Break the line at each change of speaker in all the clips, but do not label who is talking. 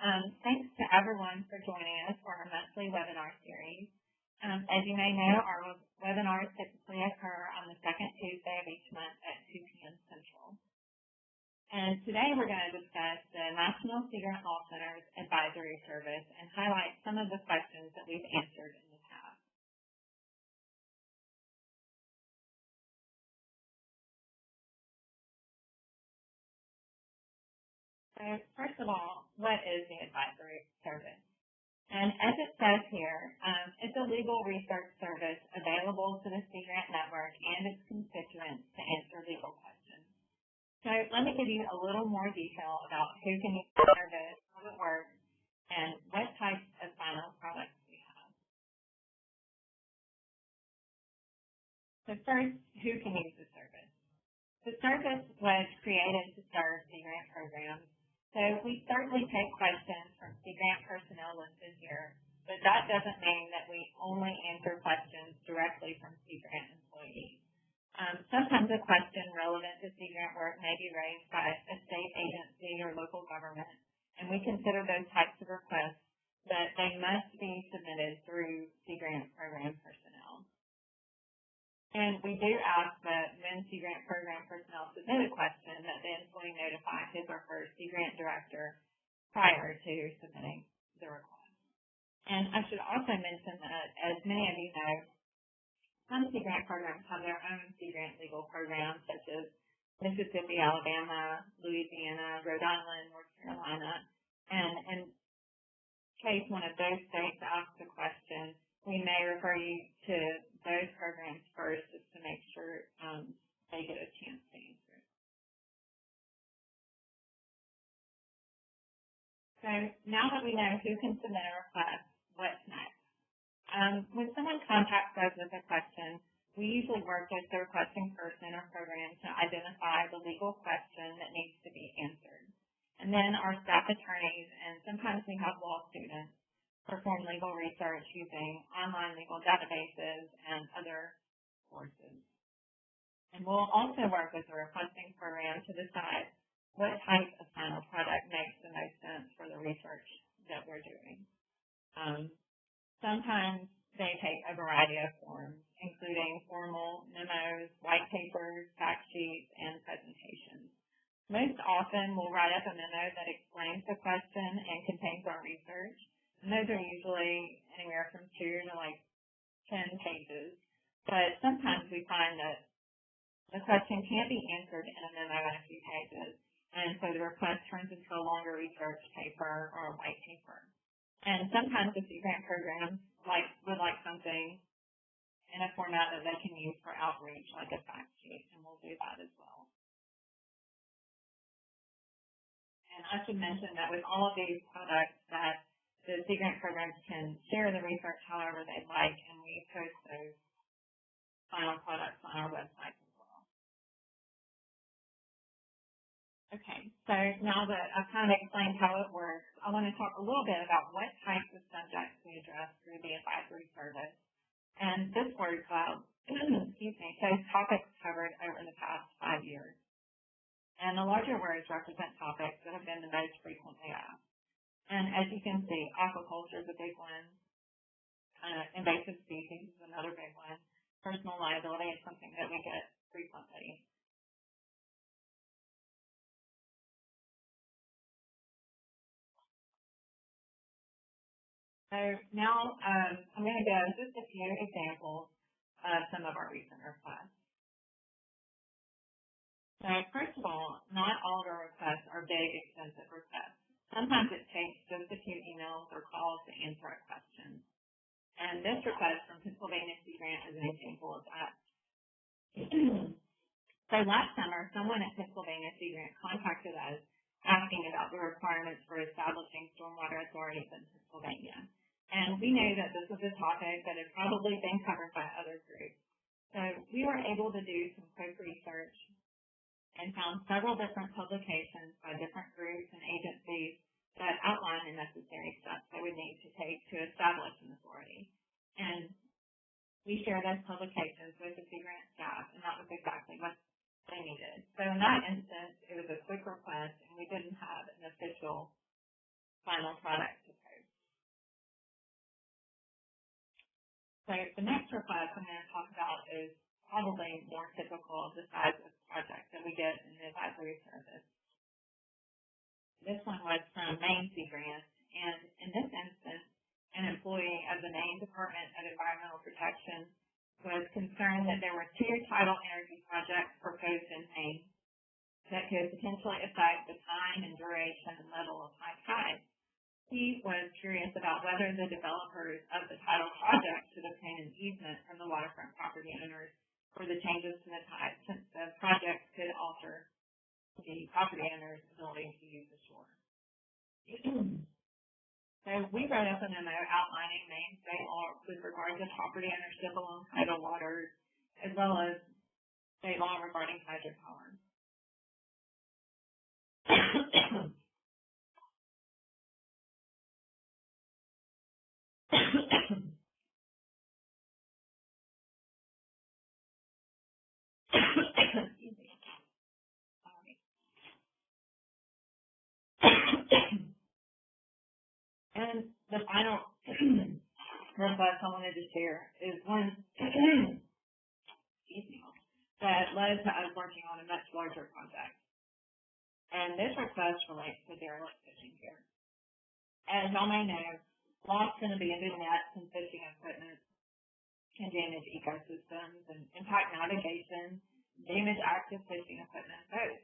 Thanks to everyone for joining us for our monthly webinar series. As you may know, our webinars typically occur on the second Tuesday of each month at 2 p.m. Central. And today we're going to discuss the National Sea Grant Law Center's Advisory Service and highlight some of the questions that we've answered in the past. So first of all, what is the Advisory Service? And as it says here, it's a legal research service available to the Sea Grant Network and its constituents to answer legal questions. So let me give you a little more detail about who can use the service, how it works, and what types of final products we have. So first, who can use the service? The service was created to serve Sea Grant programs. So we certainly take questions from Sea Grant personnel listed here, but that doesn't mean that we only answer questions directly from Sea Grant employees. Sometimes a question relevant to Sea Grant work may be raised by a state agency or local government, and we consider those types of requests, but they must be submitted through Sea Grant program personnel. And we do ask that when Sea Grant program personnel submit a question that the employee notify his or her Sea Grant director prior to submitting the request. And I should also mention that, as many of you know, some Sea Grant programs have their own Sea Grant legal programs, such as Mississippi, Alabama, Louisiana, Rhode Island, North Carolina. And in case one of those states asks a question, we may refer you to those programs first just to make sure they get a chance to answer. So now that we know who can submit a request, what's next? When someone contacts us with a question, we usually work with the requesting person or program to identify the legal question that needs to be answered. And then our staff attorneys, and sometimes we have law students, perform legal research using online legal databases and other sources. And we'll also work with the requesting program to decide what type of final product makes the most sense for the research that we're doing. Sometimes they take a variety of forms, including formal memos, white papers, fact sheets, and presentations. Most often, we'll write up a memo that explains the question and contains our research. And those are usually anywhere from 2 to 10 pages. But sometimes we find that the question can't be answered in a memo in a few pages. And so the request turns into a longer research paper or a white paper. And sometimes the Sea Grant programs would like something in a format that they can use for outreach, like a fact sheet, and we'll do that as well. And I should mention that with all of these products that the Sea Grant programs can share the research however they'd like, and we post those final products on our website as well. Okay, so now that I've kind of explained how it works, I want to talk a little bit about what types of subjects we address through the advisory service. And this word cloud, shows topics covered over the past 5 years. And the larger words represent topics that have been the most frequently asked. And as you can see, aquaculture is a big one. Invasive species is another big one. Personal liability is something that we get frequently. So now I'm going to go just a few examples of some of our recent requests. So first of all, not all of our requests are big, expensive requests. Sometimes it takes just a few emails or calls to answer a question. And this request from Pennsylvania Sea Grant is an example of that. So last summer, someone at Pennsylvania Sea Grant contacted us asking about the requirements for establishing stormwater authorities in Pennsylvania. And we knew that this was a topic that had probably been covered by other groups. So we were able to do some quick research and found several different publications by different groups and agencies that outline the necessary steps they would need to take to establish an authority. And we shared those publications with the Sea Grant staff, and that was exactly what they needed. So in that instance, it was a quick request, and we didn't have an official final product to post. So the next request I'm going to talk about is probably more typical of the size of project that we get in the advisory service. This one was from Maine Sea Grant, and in this instance, an employee of the Maine Department of Environmental Protection was concerned that there were 2 tidal energy projects proposed in Maine that could potentially affect the time and duration and level of high tide. He was curious about whether the developers of the tidal project should obtain an easement from the waterfront property owners for the changes to the tide, since the project could alter the property owner's ability to use the shore. So we wrote up a memo outlining Maine state law with regard to property ownership along tidal waters, as well as state law regarding hydropower. And the final request I wanted to share is one that led to us working on a much larger project. And this request relates to derelict fishing gear. As y'all may know, lost and abandoned nets and fishing equipment can damage ecosystems and impact navigation, damage active fishing equipment and boats.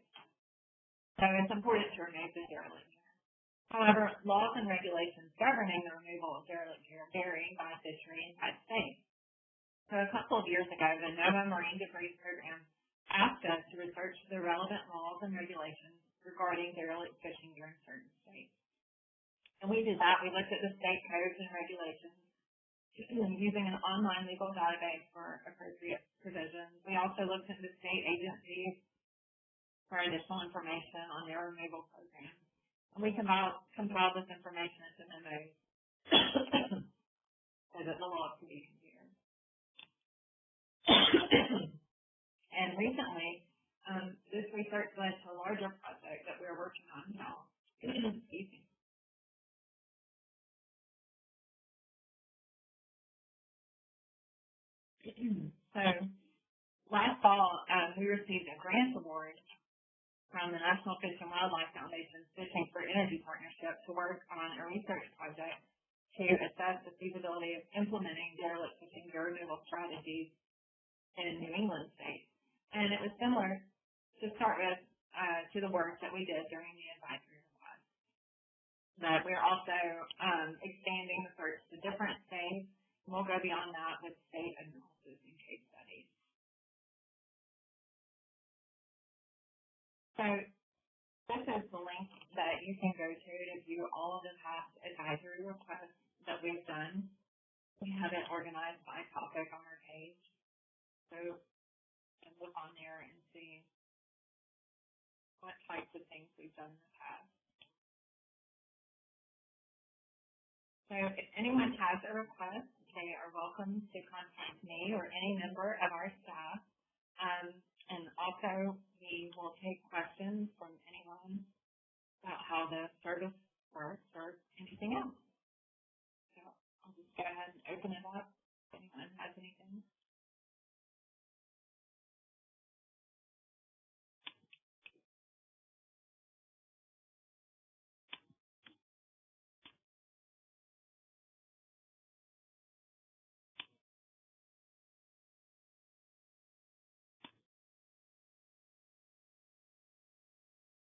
So it's important to remove the derelict gear. However, laws and regulations governing the removal of derelict gear vary by fishery and by state. So a couple of years ago, the NOAA Marine Debris Program asked us to research the relevant laws and regulations regarding derelict fishing gear in certain states. And we did that. We looked at the state codes and regulations using an online legal database for appropriate provisions. We also looked into state agencies for additional information on their removal programs. And we compiled this information into memos so that the law could be compared. And recently, this research led to a larger project that we're working on now. So last fall, we received a grant award from the National Fish and Wildlife Foundation's Fishing for Energy Partnership to work on a research project to assess the feasibility of implementing derelict fishing gear removal strategies in New England states. And it was similar, to start with, to the work that we did during the advisory request. But we're also expanding the search to different states. And we'll go beyond that with state analysis and case studies. So this is the link that you can go to view all of the past advisory requests that we've done. We have it organized by topic on our page. So you can look on there and see what types of things we've done in the past. So if anyone has a request, they are welcome to contact me or any member of our staff. And also, we will take questions from anyone about how the service works or anything else. So I'll just go ahead and open it up if anyone has anything.